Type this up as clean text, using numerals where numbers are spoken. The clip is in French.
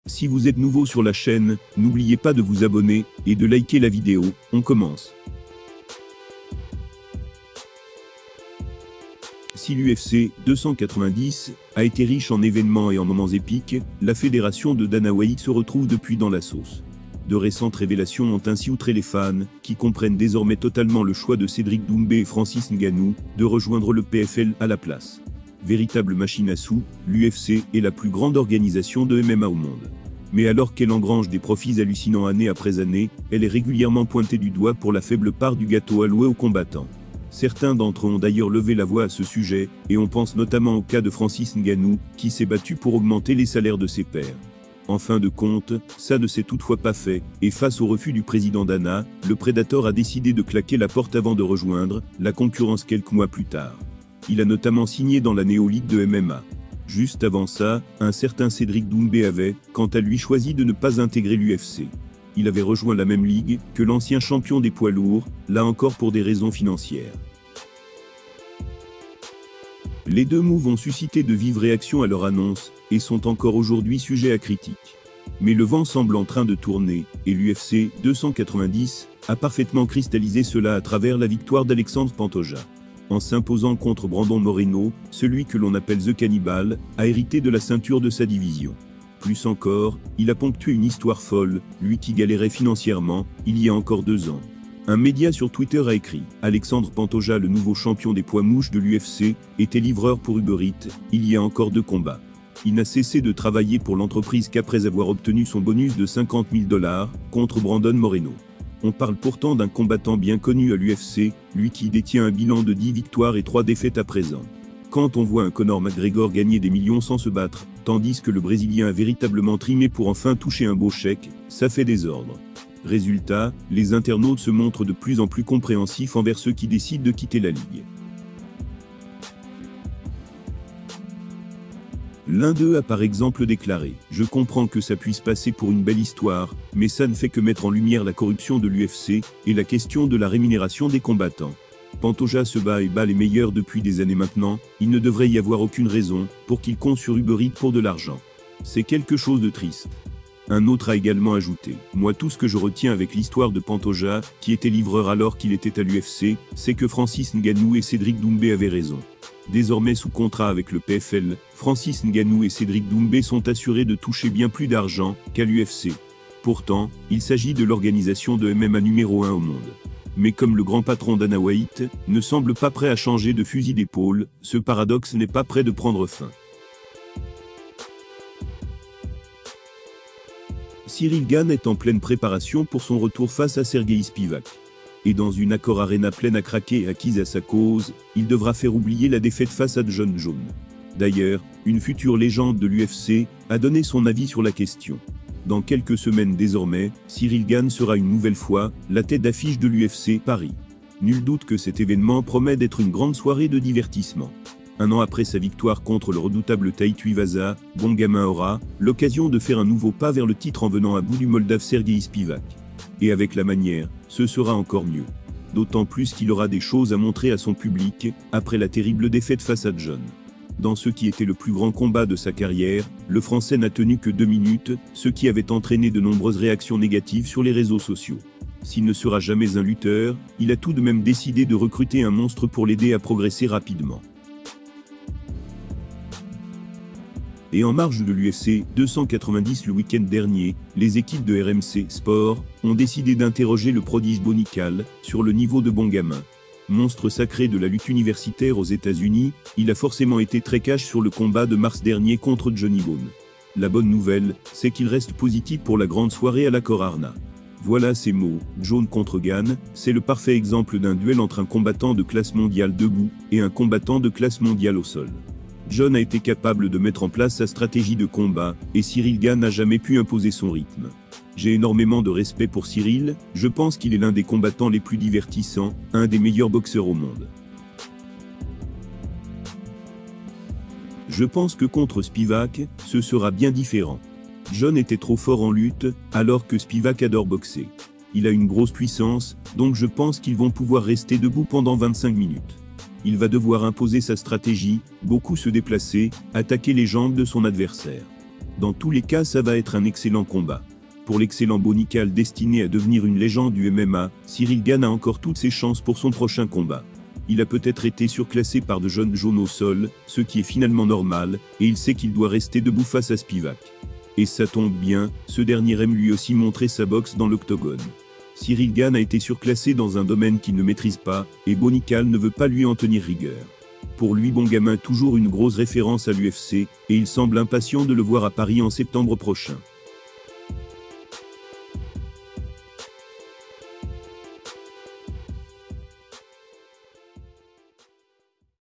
Si vous êtes nouveau sur la chaîne, n'oubliez pas de vous abonner et de liker la vidéo. On commence. Si l'UFC 290 a été riche en événements et en moments épiques, la fédération de Dana White se retrouve depuis dans la sauce. De récentes révélations ont ainsi outré les fans, qui comprennent désormais totalement le choix de Cédric Doumbé et Francis Ngannou de rejoindre le PFL à la place. Véritable machine à sous, l'UFC est la plus grande organisation de MMA au monde. Mais alors qu'elle engrange des profits hallucinants année après année, elle est régulièrement pointée du doigt pour la faible part du gâteau alloué aux combattants. Certains d'entre eux ont d'ailleurs levé la voix à ce sujet, et on pense notamment au cas de Francis Ngannou, qui s'est battu pour augmenter les salaires de ses pairs. En fin de compte, ça ne s'est toutefois pas fait, et face au refus du président Dana, le Predator a décidé de claquer la porte avant de rejoindre la concurrence quelques mois plus tard. Il a notamment signé dans la néoligue de MMA. Juste avant ça, un certain Cédric Doumbé avait, quant à lui, choisi de ne pas intégrer l'UFC. Il avait rejoint la même ligue que l'ancien champion des poids lourds, là encore pour des raisons financières. Les deux moves ont suscité de vives réactions à leur annonce, et sont encore aujourd'hui sujets à critique. Mais le vent semble en train de tourner, et l'UFC 290 a parfaitement cristallisé cela à travers la victoire d'Alexandre Pantoja. En s'imposant contre Brandon Moreno, celui que l'on appelle The Cannibal a hérité de la ceinture de sa division. Plus encore, il a ponctué une histoire folle, lui qui galérait financièrement, il y a encore 2 ans. Un média sur Twitter a écrit « Alexandre Pantoja, le nouveau champion des poids mouches de l'UFC, était livreur pour Uber Eats, il y a encore 2 combats. Il n'a cessé de travailler pour l'entreprise qu'après avoir obtenu son bonus de 50 000 $ contre Brandon Moreno. » On parle pourtant d'un combattant bien connu à l'UFC, lui qui détient un bilan de 10 victoires et 3 défaites à présent. Quand on voit un Conor McGregor gagner des millions sans se battre, tandis que le Brésilien a véritablement trimé pour enfin toucher un beau chèque, ça fait désordre. Résultat, les internautes se montrent de plus en plus compréhensifs envers ceux qui décident de quitter la ligue. L'un d'eux a par exemple déclaré « Je comprends que ça puisse passer pour une belle histoire, mais ça ne fait que mettre en lumière la corruption de l'UFC et la question de la rémunération des combattants. Pantoja se bat et bat les meilleurs depuis des années maintenant, il ne devrait y avoir aucune raison pour qu'il compte sur Uber Eats pour de l'argent. C'est quelque chose de triste. » Un autre a également ajouté « Moi tout ce que je retiens avec l'histoire de Pantoja, qui était livreur alors qu'il était à l'UFC, c'est que Francis Ngannou et Cédric Doumbé avaient raison. Désormais sous contrat avec le PFL, Francis Ngannou et Cédric Doumbé sont assurés de toucher bien plus d'argent qu'à l'UFC. Pourtant, il s'agit de l'organisation de MMA numéro 1 au monde. Mais comme le grand patron Dana White ne semble pas prêt à changer de fusil d'épaule, ce paradoxe n'est pas prêt de prendre fin. Cyril Gane est en pleine préparation pour son retour face à Sergueï Spivak. Et dans une Accor Arena pleine à craquer et acquise à sa cause, il devra faire oublier la défaite face à Jon Jones. D'ailleurs, une future légende de l'UFC a donné son avis sur la question. Dans quelques semaines désormais, Cyril Gane sera une nouvelle fois la tête d'affiche de l'UFC Paris. Nul doute que cet événement promet d'être une grande soirée de divertissement. 1 an après sa victoire contre le redoutable Tai Tuivasa, Bongamin aura l'occasion de faire un nouveau pas vers le titre en venant à bout du Moldave Sergueï Spivak. Et avec la manière, ce sera encore mieux. D'autant plus qu'il aura des choses à montrer à son public, après la terrible défaite face à Jon. Dans ce qui était le plus grand combat de sa carrière, le Français n'a tenu que 2 minutes, ce qui avait entraîné de nombreuses réactions négatives sur les réseaux sociaux. S'il ne sera jamais un lutteur, il a tout de même décidé de recruter un monstre pour l'aider à progresser rapidement. Et en marge de l'UFC 290 le week-end dernier, les équipes de RMC Sport ont décidé d'interroger le prodige Bonical sur le niveau de Bongamin. Monstre sacré de la lutte universitaire aux États-Unis, il a forcément été très cash sur le combat de mars dernier contre Johnny Bone. La bonne nouvelle, c'est qu'il reste positif pour la grande soirée à l'Accor Arena. Voilà ces mots, Jon contre Gane, c'est le parfait exemple d'un duel entre un combattant de classe mondiale debout et un combattant de classe mondiale au sol. Jon a été capable de mettre en place sa stratégie de combat, et Cyril Gane n'a jamais pu imposer son rythme. J'ai énormément de respect pour Cyril, je pense qu'il est l'un des combattants les plus divertissants, un des meilleurs boxeurs au monde. Je pense que contre Spivak, ce sera bien différent. Jon était trop fort en lutte, alors que Spivak adore boxer. Il a une grosse puissance, donc je pense qu'ils vont pouvoir rester debout pendant 25 minutes. Il va devoir imposer sa stratégie, beaucoup se déplacer, attaquer les jambes de son adversaire. Dans tous les cas, ça va être un excellent combat. Pour l'excellent Bonical destiné à devenir une légende du MMA, Cyril Gane a encore toutes ses chances pour son prochain combat. Il a peut-être été surclassé par de jeunes jaunes au sol, ce qui est finalement normal, et il sait qu'il doit rester debout face à Spivak. Et ça tombe bien, ce dernier aime lui aussi montrer sa boxe dans l'octogone. Cyril Gane a été surclassé dans un domaine qu'il ne maîtrise pas, et Bonical ne veut pas lui en tenir rigueur. Pour lui, bon gamin, toujours une grosse référence à l'UFC, et il semble impatient de le voir à Paris en septembre prochain.